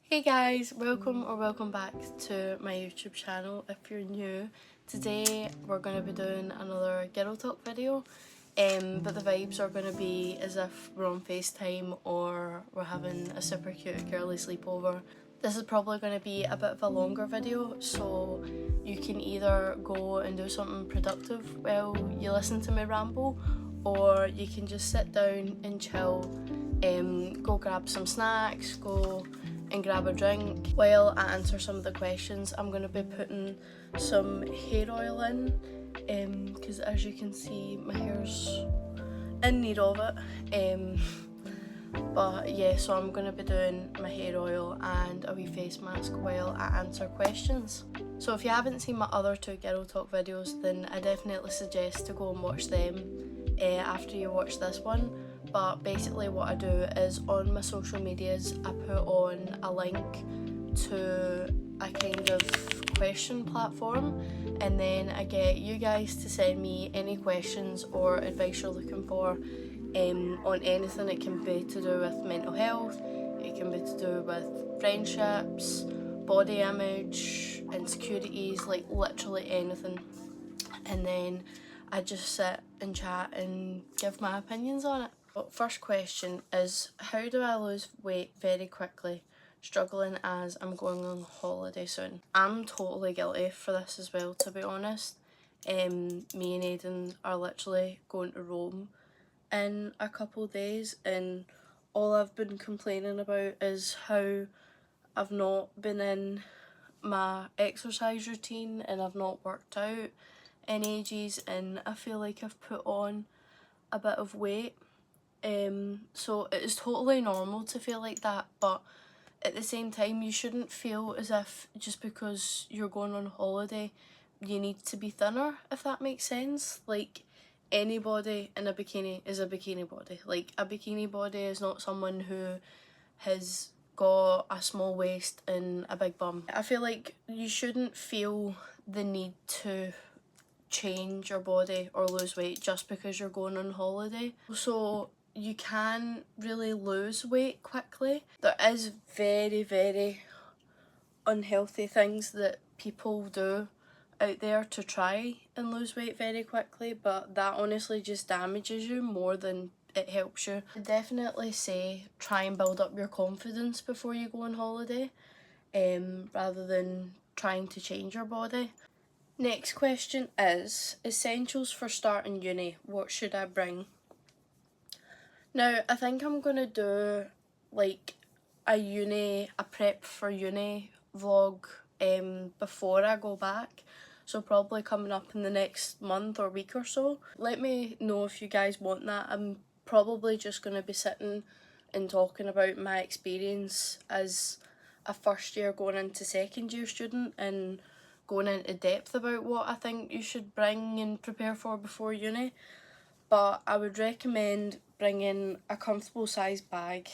Hey guys, welcome back to my YouTube channel. If you're new, today we're going to be doing another girl talk video, but the vibes are going to be as if we're on FaceTime or we're having a super cute girly sleepover. This is probably going to be a bit of a longer video, so you can either go and do something productive while you listen to me ramble, or you can just sit down and chill, go grab some snacks, go and grab a drink while I answer some of the questions. I'm going to be putting some hair oil in because as you can see my hair's in need of it, but yeah, so I'm going to be doing my hair oil and a wee face mask while I answer questions. So if you haven't seen my other two girl talk videos, then I definitely suggest to go and watch them after you watch this one. But basically what I do is on my social medias I put on a link to a kind of question platform, and then I get you guys to send me any questions or advice you're looking for on anything. It can be to do with mental health, it can be to do with friendships, body image, insecurities, like literally anything. And then I just sit and chat and give my opinions on it. But first question is, how do I lose weight very quickly, struggling as I'm going on holiday soon? I'm totally guilty for this as well, to be honest. Me and Aiden are literally going to Rome in a couple days, and all I've been complaining about is how I've not been in my exercise routine and I've not worked out in ages, and I feel like I've put on a bit of weight. So it is totally normal to feel like that, but at the same time you shouldn't feel as if just because you're going on holiday you need to be thinner, if that makes sense. Like, anybody in a bikini is a bikini body. Like, a bikini body is not someone who has got a small waist and a big bum. I feel like you shouldn't feel the need to change your body or lose weight just because you're going on holiday. So you can really lose weight quickly. There is very unhealthy things that people do out there to try and lose weight very quickly, but that honestly just damages you more than it helps you. I definitely say try and build up your confidence before you go on holiday, rather than trying to change your body. Next question is, essentials for starting uni, what should I bring? Now, I think I'm going to do like a prep for uni vlog before I go back. So probably coming up in the next month or week or so. Let me know if you guys want that. I'm probably just going to be sitting and talking about my experience as a first year going into second year student and going into depth about what I think you should bring and prepare for before uni. But I would recommend bringing a comfortable size bag.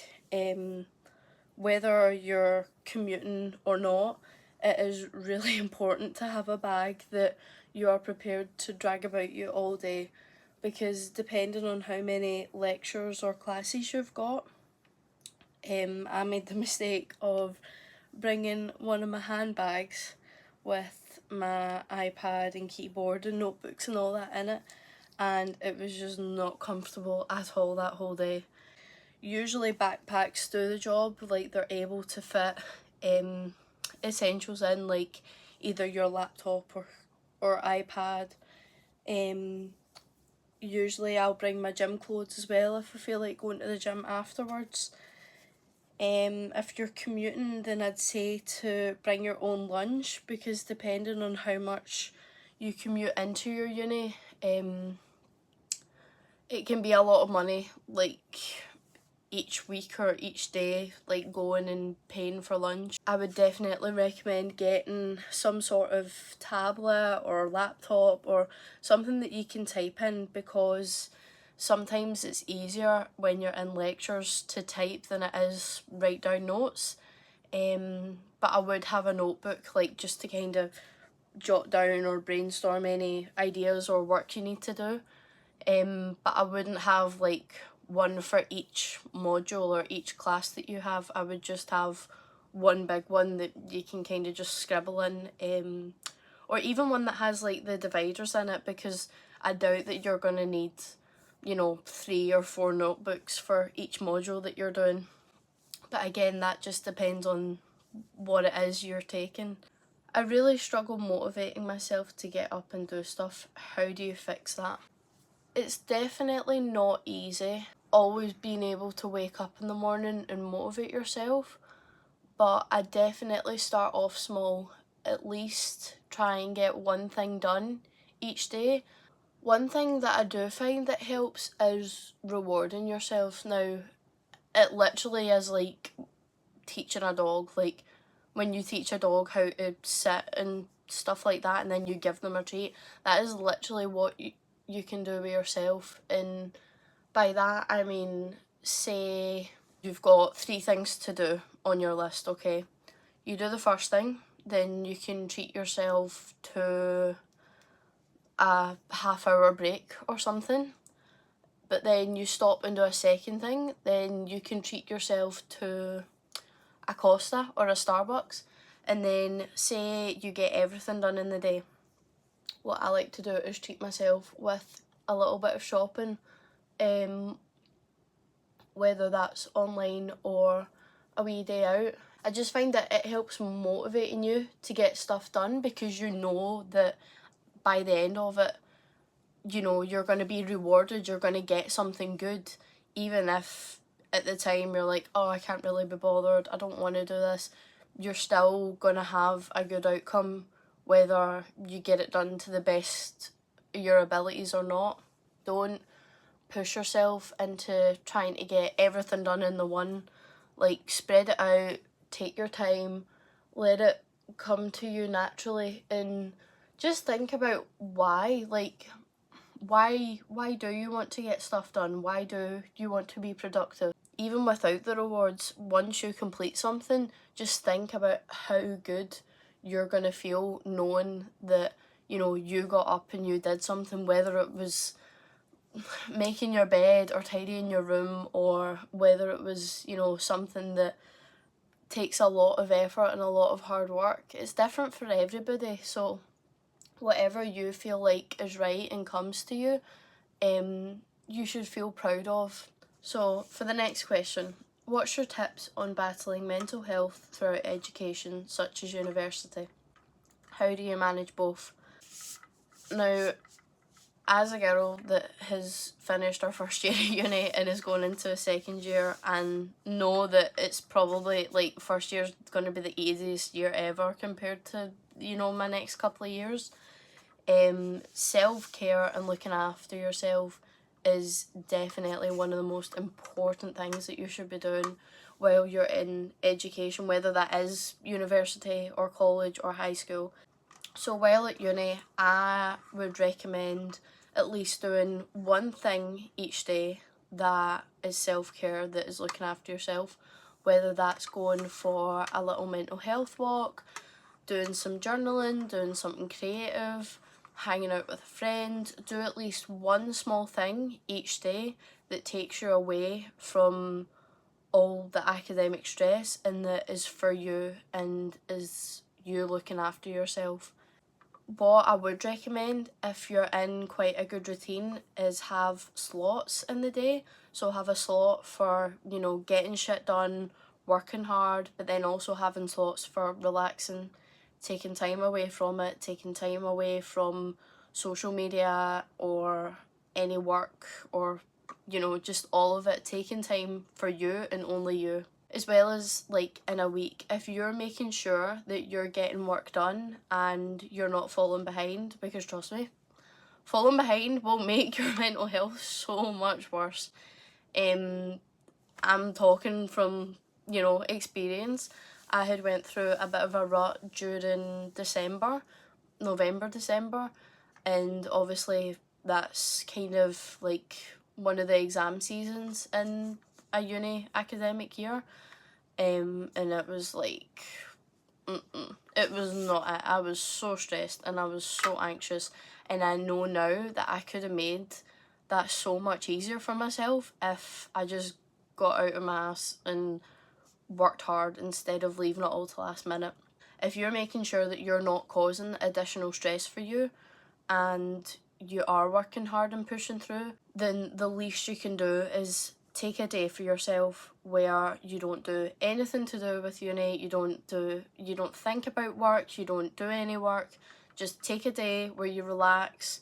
Whether you're commuting or not, it is really important to have a bag that you are prepared to drag about you all day, because depending on how many lectures or classes you've got, I made the mistake of bringing one of my handbags with my iPad and keyboard and notebooks and all that in it, and it was just not comfortable at all that whole day. Usually backpacks do the job, like they're able to fit essentials in, like either your laptop or iPad. Usually I'll bring my gym clothes as well if I feel like going to the gym afterwards. If you're commuting, then I'd say to bring your own lunch, because depending on how much you commute into your uni, it can be a lot of money, like each week or each day, like going and paying for lunch. I would definitely recommend getting some sort of tablet or laptop or something that you can type in, because sometimes it's easier when you're in lectures to type than it is write down notes. But I would have a notebook, like just to kind of jot down or brainstorm any ideas or work you need to do. But I wouldn't have like one for each module or each class that you have. I would just have one big one that you can kind of just scribble in, or even one that has like the dividers in it, because I doubt that you're going to need, you know, 3 or 4 notebooks for each module that you're doing. But again, that just depends on what it is you're taking. I really struggle motivating myself to get up and do stuff. How do you fix that? It's definitely not easy always being able to wake up in the morning and motivate yourself, but I definitely start off small. At least try and get one thing done each day. One thing that I do find that helps is rewarding yourself. Now, it literally is like teaching a dog, like when you teach a dog how to sit and stuff like that, and then you give them a treat. That is literally what you can do with yourself. And by that I mean, say you've got 3 things to do on your list, okay? You do the first thing, then you can treat yourself to a half-hour break or something. But then you stop and do a second thing, then you can treat yourself to a Costa or a Starbucks. And then say you get everything done in the day. What I like to do is treat myself with a little bit of shopping, whether that's online or a wee day out. I just find that it helps motivating you to get stuff done, because you know that by the end of it, you know, you're going to be rewarded, you're going to get something good, even if at the time you're like, oh, I can't really be bothered, I don't want to do this. You're still going to have a good outcome whether you get it done to the best of your abilities or not. Don't push yourself into trying to get everything done in the one. Like, spread it out, take your time, let it come to you naturally, and just think about why. Like, why do you want to get stuff done? Why do you want to be productive? Even without the rewards, once you complete something, just think about how good you're going to feel knowing that, you know, you got up and you did something, whether it was making your bed or tidying your room, or whether it was, you know, something that takes a lot of effort and a lot of hard work. It's different for everybody, so whatever you feel like is right and comes to you, you should feel proud of. So for the next question, what's your tips on battling mental health throughout education, such as university? How do you manage both? Now, as a girl that has finished her first year at uni and is going into a second year, and know that it's probably like first year's going to be the easiest year ever compared to, you know, my next couple of years, self-care and looking after yourself is definitely one of the most important things that you should be doing while you're in education, whether that is university or college or high school. So while at uni, I would recommend at least doing one thing each day that is self-care, that is looking after yourself, whether that's going for a little mental health walk, doing some journaling, doing something creative, hanging out with a friend. Do at least one small thing each day that takes you away from all the academic stress and that is for you and is you looking after yourself. What I would recommend, if you're in quite a good routine, is have slots in the day. So have a slot for, you know, getting shit done, working hard, but then also having slots for relaxing, taking time away from it, taking time away from social media or any work, or, you know, just all of it, taking time for you and only you. As well as, like, in a week, if you're making sure that you're getting work done and you're not falling behind, because trust me, falling behind will make your mental health so much worse. I'm talking from, you know, experience. I had went through a bit of a rut during November, December, and obviously that's kind of like one of the exam seasons in a uni academic year. And it was like, it was not it. I was so stressed and I was so anxious, and I know now that I could have made that so much easier for myself if I just got out of my ass and worked hard instead of leaving it all to last minute. If you're making sure that you're not causing additional stress for you and you are working hard and pushing through, then the least you can do is take a day for yourself where you don't do anything to do with uni, you don't think about work, you don't do any work. Just take a day where you relax,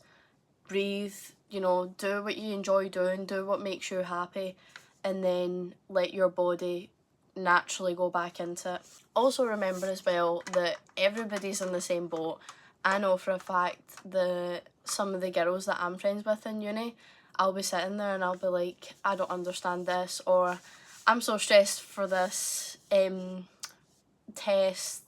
breathe, you know, do what you enjoy doing, do what makes you happy, and then let your body naturally go back into it. Also remember as well that everybody's in the same boat. I know for a fact that some of the girls that I'm friends with in uni, I'll be sitting there and I'll be like, I don't understand this, or I'm so stressed for this test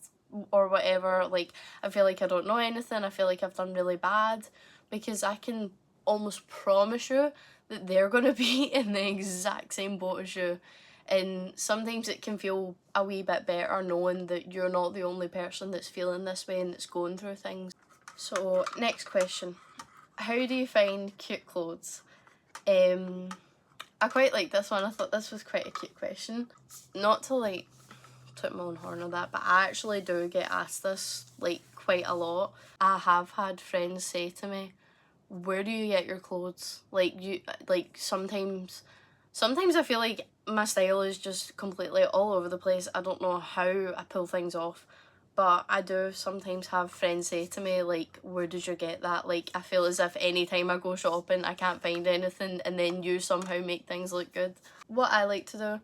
or whatever, like I feel like I don't know anything, I feel like I've done really bad, because I can almost promise you that they're going to be in the exact same boat as you. And sometimes it can feel a wee bit better knowing that you're not the only person that's feeling this way and that's going through things. So next question, how do you find cute clothes? I quite like this one. I thought this was quite a cute question. Not to like toot my own horn on that, but I actually do get asked this like quite a lot. I have had friends say to me, where do you get your clothes? Like sometimes I feel like my style is just completely all over the place. I don't know how I pull things off, but I do sometimes have friends say to me like, where did you get that? Like I feel as if anytime I go shopping I can't find anything and then you somehow make things look good. What I like to do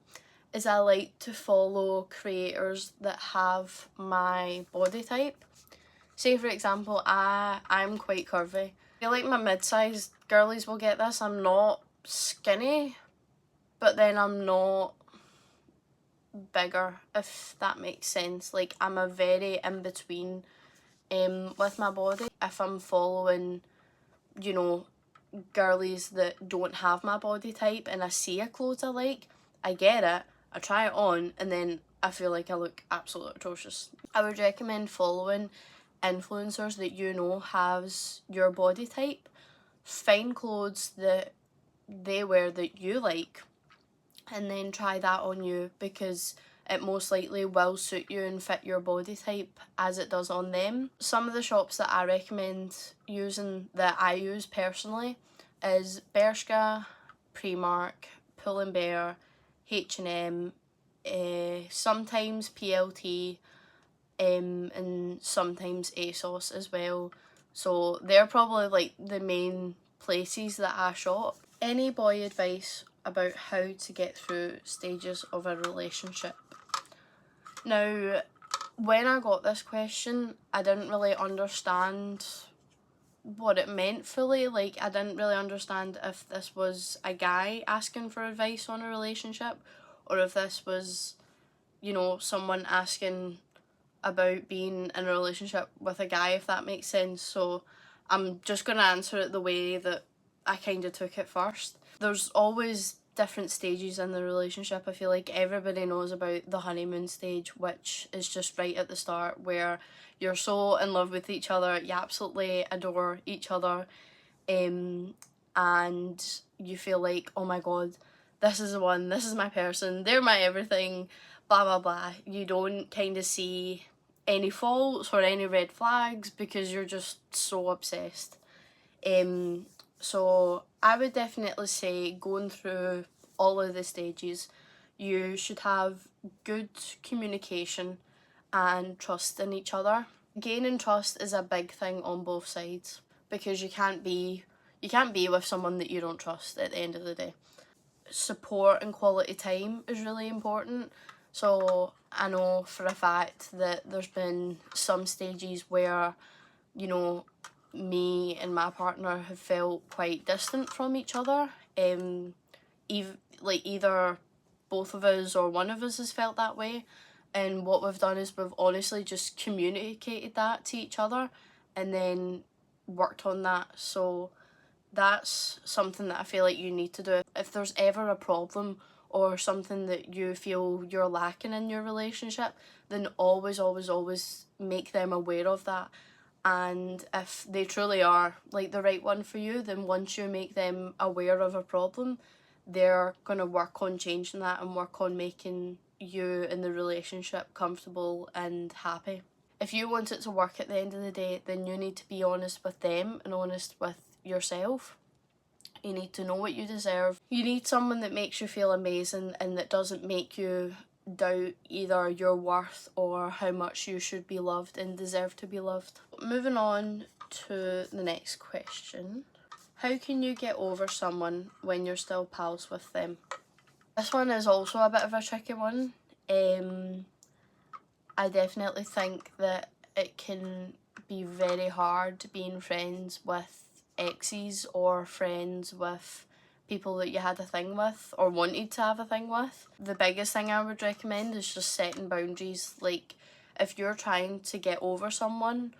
is I like to follow creators that have my body type. Say for example, I'm quite curvy. I feel like my mid-sized girlies will get this. I'm not skinny, but then I'm not bigger, if that makes sense. Like I'm a very in-between with my body. If I'm following, you know, girlies that don't have my body type and I see a clothes I like, I get it, I try it on, and then I feel like I look absolutely atrocious. I would recommend following influencers that you know has your body type. Find clothes that they wear that you like and then try that on you, because it most likely will suit you and fit your body type as it does on them. Some of the shops that I recommend using, that I use personally, is Bershka, Primark, Pull and Bear, H&M, sometimes PLT, and sometimes ASOS as well. So they're probably like the main places that I shop. Any boy advice about how to get through stages of a relationship? Now, when I got this question, I didn't really understand what it meant fully. Like, I didn't really understand if this was a guy asking for advice on a relationship, or if this was, you know, someone asking about being in a relationship with a guy, if that makes sense. So I'm just going to answer it the way that I kind of took it first. There's always different stages in the relationship. I feel like everybody knows about the honeymoon stage, which is just right at the start, where you're so in love with each other, you absolutely adore each other, and you feel like, oh my god, this is the one, this is my person, they're my everything, blah blah blah. You don't kind of see any faults or any red flags because you're just so obsessed. So I would definitely say, going through all of the stages, you should have good communication and trust in each other. Gaining trust is a big thing on both sides, because you can't be with someone that you don't trust at the end of the day. Support and quality time is really important. So I know for a fact that there's been some stages where, you know, me and my partner have felt quite distant from each other. Either both of us or one of us has felt that way, and what we've done is we've honestly just communicated that to each other and then worked on that. So that's something that I feel like you need to do. If there's ever a problem or something that you feel you're lacking in your relationship, then always make them aware of that. And if they truly are like the right one for you, then once you make them aware of a problem, they're going to work on changing that and work on making you and the relationship comfortable and happy. If you want it to work at the end of the day, then you need to be honest with them and honest with yourself. You need to know what you deserve. You need someone that makes you feel amazing and that doesn't make you doubt either your worth or how much you should be loved and deserve to be loved. Moving on to the next question. How can you get over someone when you're still pals with them? This one is also a bit of a tricky one. I definitely think that it can be very hard being friends with exes or friends with people that you had a thing with or wanted to have a thing with. The biggest thing I would recommend is just setting boundaries. Like, if you're trying to get over someone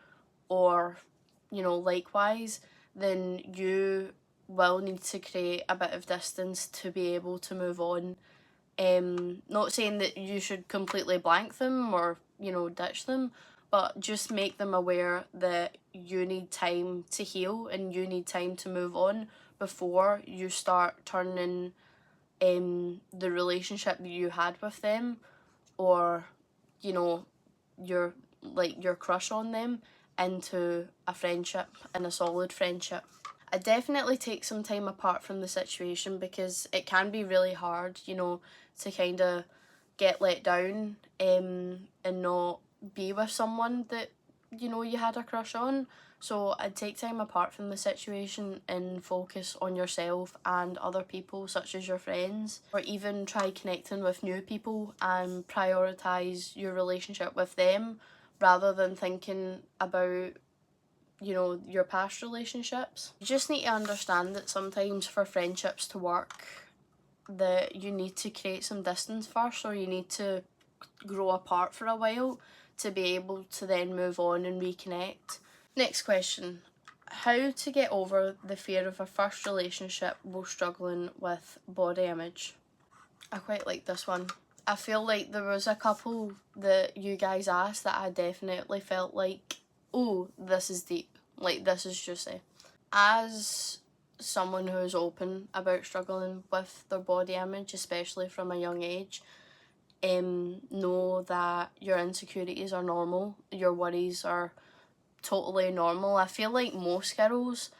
or, you know, likewise, then you will need to create a bit of distance to be able to move on. Not saying that you should completely blank them or, you know, ditch them, but just make them aware that you need time to heal and you need time to move on before you start turning the relationship that you had with them or, you know, your crush on them into a friendship and a solid friendship. I definitely take some time apart from the situation because it can be really hard, you know, to kind of get let down and not be with someone that, you know, you had a crush on. So I'd take time apart from the situation and focus on yourself and other people such as your friends, or even try connecting with new people and prioritise your relationship with them rather than thinking about, you know, your past relationships. You just need to understand that sometimes for friendships to work, that you need to create some distance first, or you need to grow apart for a while to be able to then move on and reconnect. Next question. How to get over the fear of a first relationship while struggling with body image? I quite like this one. I feel like there was a couple that you guys asked that I definitely felt like, oh, this is deep. Like, this is juicy. As someone who is open about struggling with their body image, especially from a young age, know that your insecurities are normal, your worries are totally normal. I feel like most girls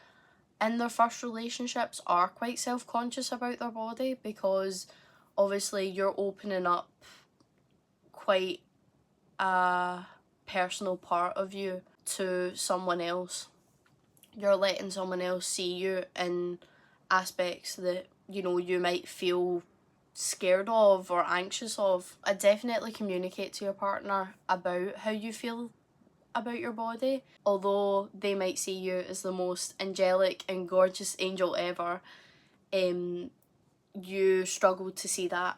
in their first relationships are quite self-conscious about their body because obviously you're opening up quite a personal part of you to someone else. You're letting someone else see you in aspects that, you know, you might feel scared of or anxious of. I definitely communicate to your partner about how you feel about your body. Although they might see you as the most angelic and gorgeous angel ever, you struggle to see that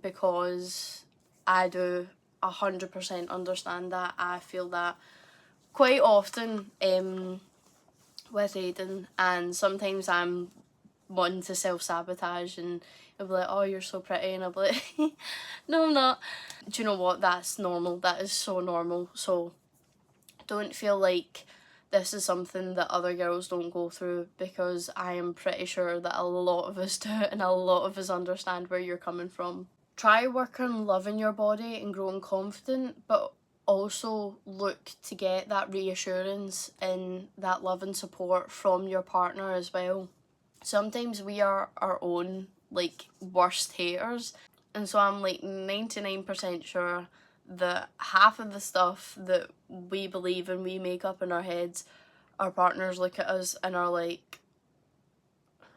because I do 100% understand that. I feel that quite often with Aiden, and sometimes I'm one to self-sabotage and I'll be like, oh, you're so pretty, and I'll be like, no, I'm not. Do you know what? That's normal. That is so normal. So don't feel like this is something that other girls don't go through, because I am pretty sure that a lot of us do and a lot of us understand where you're coming from. Try work on loving your body and growing confident, but also look to get that reassurance and that love and support from your partner as well. Sometimes we are our own like worst haters, and so I'm like 99% sure that half of the stuff that we believe and we make up in our heads, our partners look at us and are like,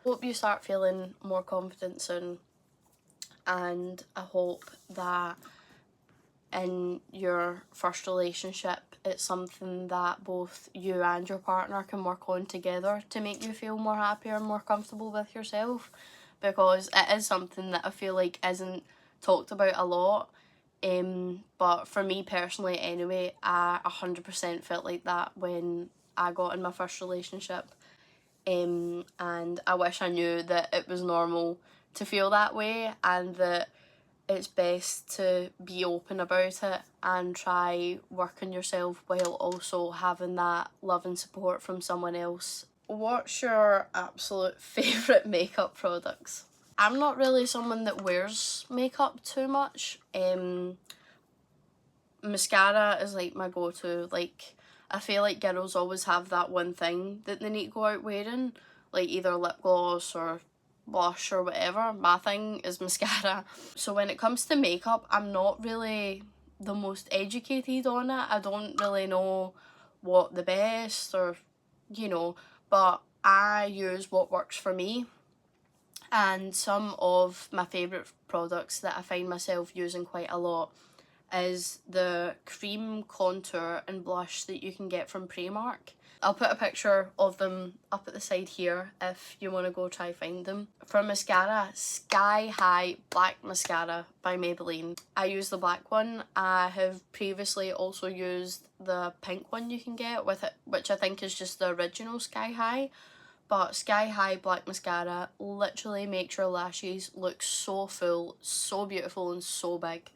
hope you start feeling more confident soon, and I hope that in your first relationship it's something that both you and your partner can work on together to make you feel more happier and more comfortable with yourself, because it is something that I feel like isn't talked about a lot. But for me personally anyway, I 100% felt like that when I got in my first relationship, and I wish I knew that it was normal to feel that way and that it's best to be open about it and try work on yourself while also having that love and support from someone else. What's your absolute favourite makeup products? I'm not really someone that wears makeup too much. Mascara is like my go-to. Like, I feel like girls always have that one thing that they need to go out wearing, like either lip gloss or blush or whatever. My thing is mascara. So when it comes to makeup, I'm not really the most educated on it. I don't really know what the best or, you know, but I use what works for me. And some of my favourite products that I find myself using quite a lot is the cream contour and blush that you can get from Primark. I'll put a picture of them up at the side here if you want to go try find them. For mascara, Sky High Black Mascara by Maybelline. I use the black one. I have previously also used the pink one you can get with it, which I think is just the original Sky High. But Sky High Black Mascara literally makes your lashes look so full, so beautiful and so big.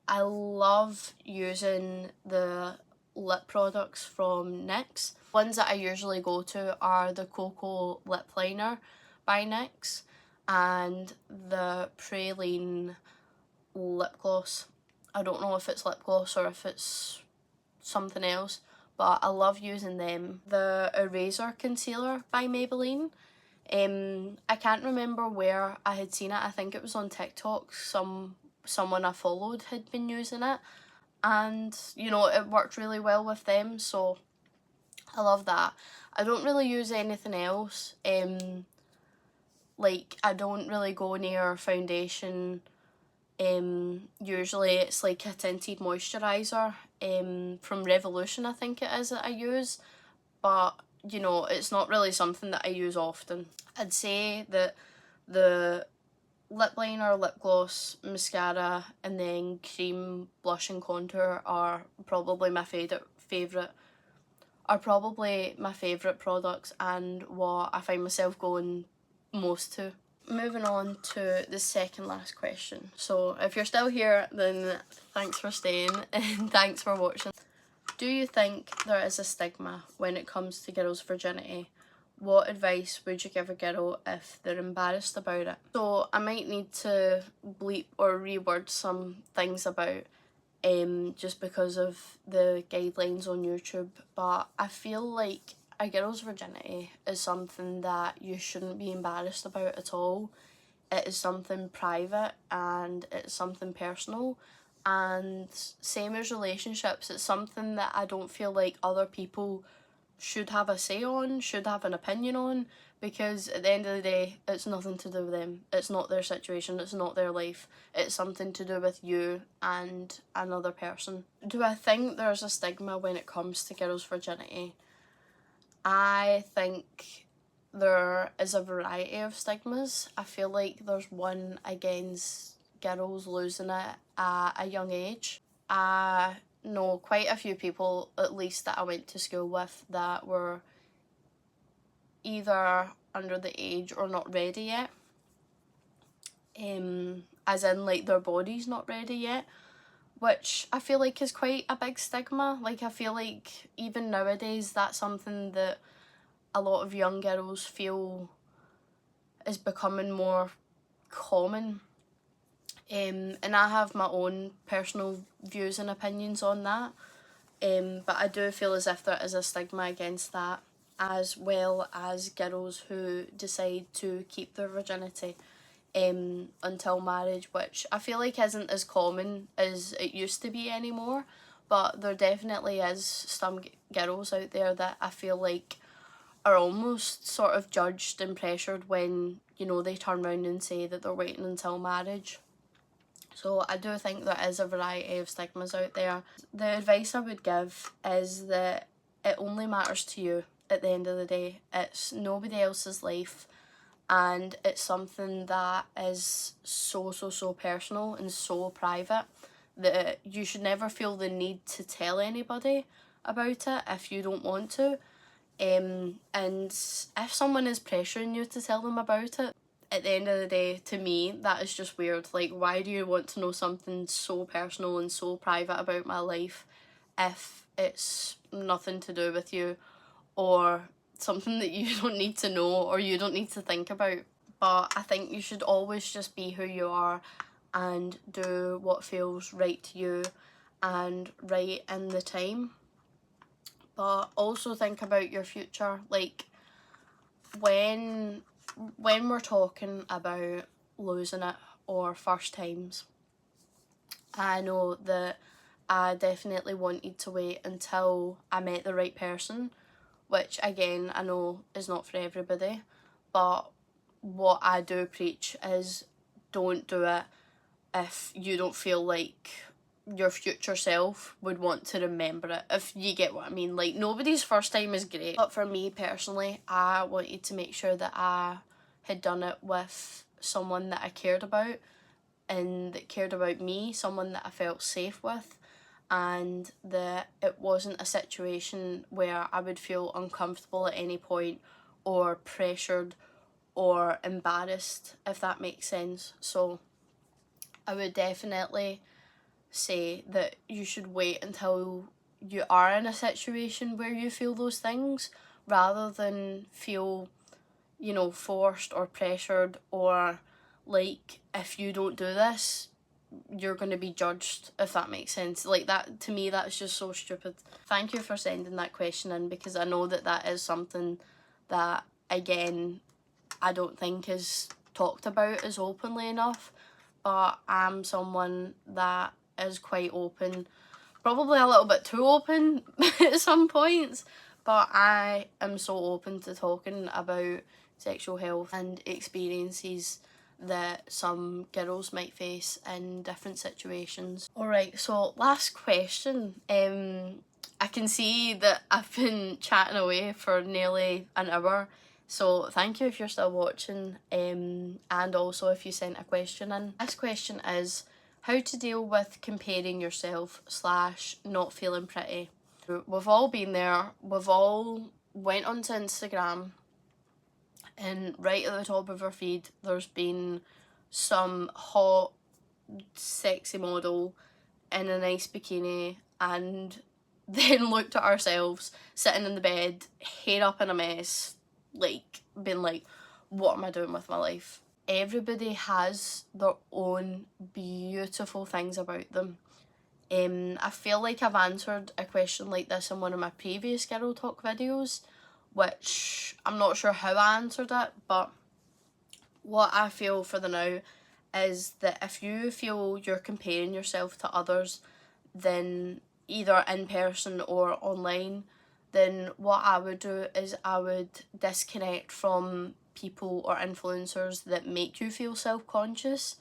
I love using the lip products from NYX. Ones that I usually go to are the Cocoa Lip Liner by NYX and the Praline lip gloss. I don't know if it's lip gloss or if it's something else, but I love using them. The Eraser Concealer by Maybelline. I can't remember where I had seen it. I think it was on TikTok. Someone I followed had been using it, and you know, it worked really well with them, so I love that. I don't really use anything else. Like, I don't really go near foundation. Usually it's like a tinted moisturiser from Revolution, I think it is, that I use, but you know, it's not really something that I use often. I'd say that the lip liner, lip gloss, mascara, and then cream, blush and contour are probably my favourite products and what I find myself going most to. Moving on to the second last question. So if you're still here, then thanks for staying and thanks for watching. Do you think there is a stigma when it comes to girls' virginity? What advice would you give a girl if they're embarrassed about it? So I might need to bleep or reword some things about just because of the guidelines on YouTube, but I feel like a girl's virginity is something that you shouldn't be embarrassed about at all. It is something private and it's something personal, and same as relationships, it's something that I don't feel like other people should have a say on, should have an opinion on, because at the end of the day, it's nothing to do with them. It's not their situation, it's not their life. It's something to do with you and another person. Do I think there's a stigma when it comes to girls' virginity? I think there is a variety of stigmas. I feel like there's one against girls losing it at a young age. I know quite a few people, at least that I went to school with, that were either under the age or not ready yet. As in, like, their body's not ready yet, which I feel like is quite a big stigma. Like, I feel like even nowadays that's something that a lot of young girls feel is becoming more common. And I have my own personal views and opinions on that. But I do feel as if there is a stigma against that, as well as girls who decide to keep their virginity until marriage, which I feel like isn't as common as it used to be anymore. But there definitely is some girls out there that I feel like are almost sort of judged and pressured when, you know, they turn around and say that they're waiting until marriage. So I do think there is a variety of stigmas out there. The advice I would give is that it only matters to you at the end of the day. It's nobody else's life, and it's something that is so personal and so private that you should never feel the need to tell anybody about it if you don't want to. And if someone is pressuring you to tell them about it, at the end of the day, to me, that is just weird. Like, why do you want to know something so personal and so private about my life if it's nothing to do with you, or something that you don't need to know or you don't need to think about? but I think you should always just be who you are and do what feels right to you and right in the time. But also think about your future. Like, when we're talking about losing it or first times, I know that I definitely wanted to wait until I met the right person, which again I know is not for everybody, but what I do preach is don't do it if you don't feel like your future self would want to remember it, if you get what I mean. Like, nobody's first time is great, but for me personally, I wanted to make sure that I had done it with someone that I cared about and that cared about me, someone that I felt safe with, and that it wasn't a situation where I would feel uncomfortable at any point or pressured or embarrassed, if that makes sense. So I would definitely say that you should wait until you are in a situation where you feel those things, rather than feel, you know, forced or pressured, or like, if you don't do this you're going to be judged, if that makes sense. Like, that, to me, that's just so stupid. Thank you for sending that question in, because I know that that is something that, again, I don't think is talked about as openly enough, but I'm someone that is quite open, probably a little bit too open at some points, but I am so open to talking about sexual health and experiences that some girls might face in different situations. Alright, so last question. I can see that I've been chatting away for nearly an hour, so thank you if you're still watching, and also if you sent a question in. This question is how to deal with comparing yourself / not feeling pretty. We've all been there. We've all went onto Instagram, and right at the top of our feed there's been some hot sexy model in a nice bikini, and then looked at ourselves sitting in the bed, hair up in a mess, like, been like, what am I doing with my life? Everybody has their own beautiful things about them. I feel like I've answered a question like this in one of my previous Girl Talk videos, which I'm not sure how I answered it, but what I feel for the now is that if you feel you're comparing yourself to others, then either in person or online, then what I would do is I would disconnect from people or influencers that make you feel self-conscious,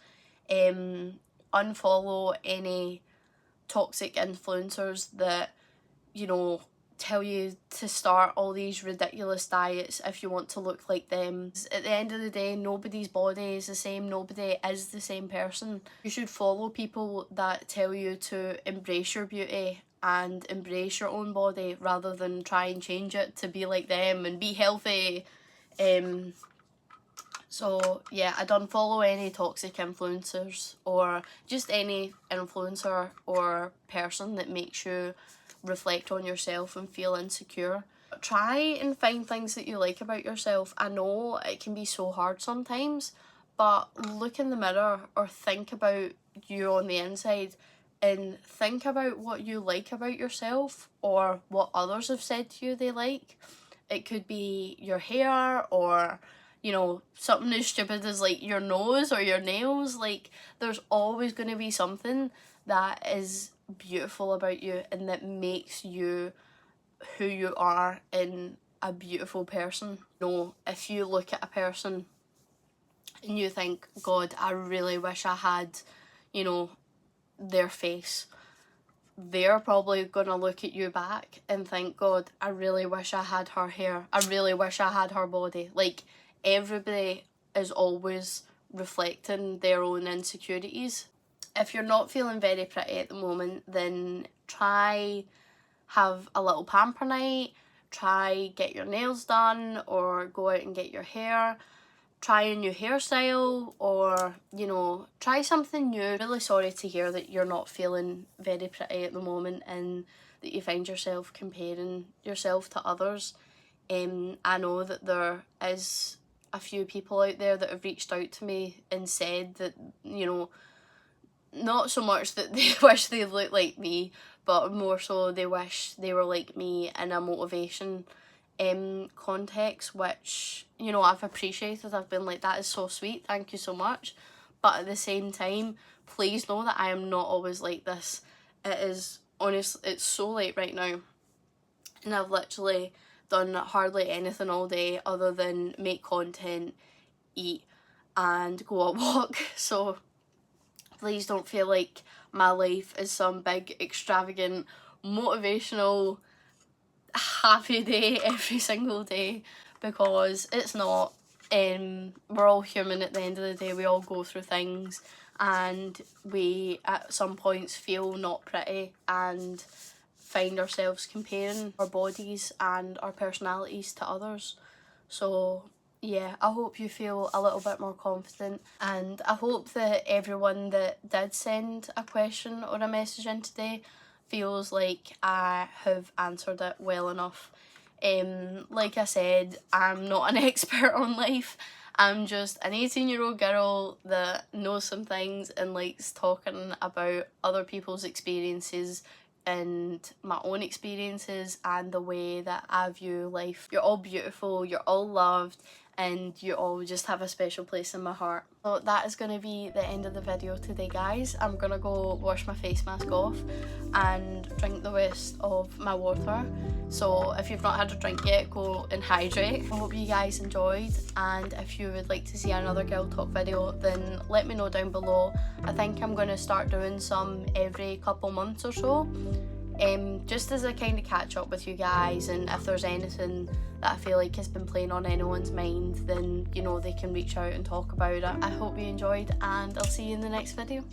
unfollow any toxic influencers that, you know, tell you to start all these ridiculous diets if you want to look like them. At the end of the day, nobody's body is the same, nobody is the same person. You should follow people that tell you to embrace your beauty and embrace your own body, rather than try and change it to be like them and be healthy. So yeah, I don't follow any toxic influencers, or just any influencer or person that makes you reflect on yourself and feel insecure. Try and find things that you like about yourself. I know it can be so hard sometimes, but look in the mirror or think about you on the inside and think about what you like about yourself or what others have said to you they like. It could be your hair, or, you know, something as stupid as like your nose or your nails. Like, there's always going to be something that is beautiful about you and that makes you who you are in a beautiful person. You know, if you look at a person and you think, God, I really wish I had, you know, their face, they're probably gonna look at you back and think, God, I really wish I had her hair, I really wish I had her body. Like, everybody is always reflecting their own insecurities. If you're not feeling very pretty at the moment, then try have a little pamper night, try get your nails done, or go out and get your hair, try a new hairstyle, or, you know, try something new. Really sorry to hear that you're not feeling very pretty at the moment and that you find yourself comparing yourself to others. I know that there is a few people out there that have reached out to me and said that, you know, not so much that they wish they looked like me, but more so they wish they were like me in a motivation context, which, you know, I've appreciated. I've been like, that is so sweet, thank you so much. But at the same time, please know that I am not always like this. It is, honestly, it's so late right now, and I've literally done hardly anything all day other than make content, eat, and go a walk. So please don't feel like my life is some big, extravagant, motivational, happy day every single day, because it's not. We're all human at the end of the day. We all go through things, and we at some points feel not pretty and find ourselves comparing our bodies and our personalities to others. So yeah, I hope you feel a little bit more confident, and I hope that everyone that did send a question or a message in today feels like I have answered it well enough. Like I said, I'm not an expert on life. I'm just an 18-year-old girl that knows some things and likes talking about other people's experiences and my own experiences and the way that I view life. You're all beautiful, you're all loved, and you all just have a special place in my heart. So that is going to be the end of the video today, guys. I'm going to go wash my face mask off and drink the rest of my water. So if you've not had a drink yet, go and hydrate. I hope you guys enjoyed, and if you would like to see another girl talk video, then let me know down below. I think I'm going to start doing some every couple months or so, just as a kind of catch up with you guys, and if there's anything that I feel like has been playing on anyone's mind, then, you know, they can reach out and talk about it. I hope you enjoyed, and I'll see you in the next video.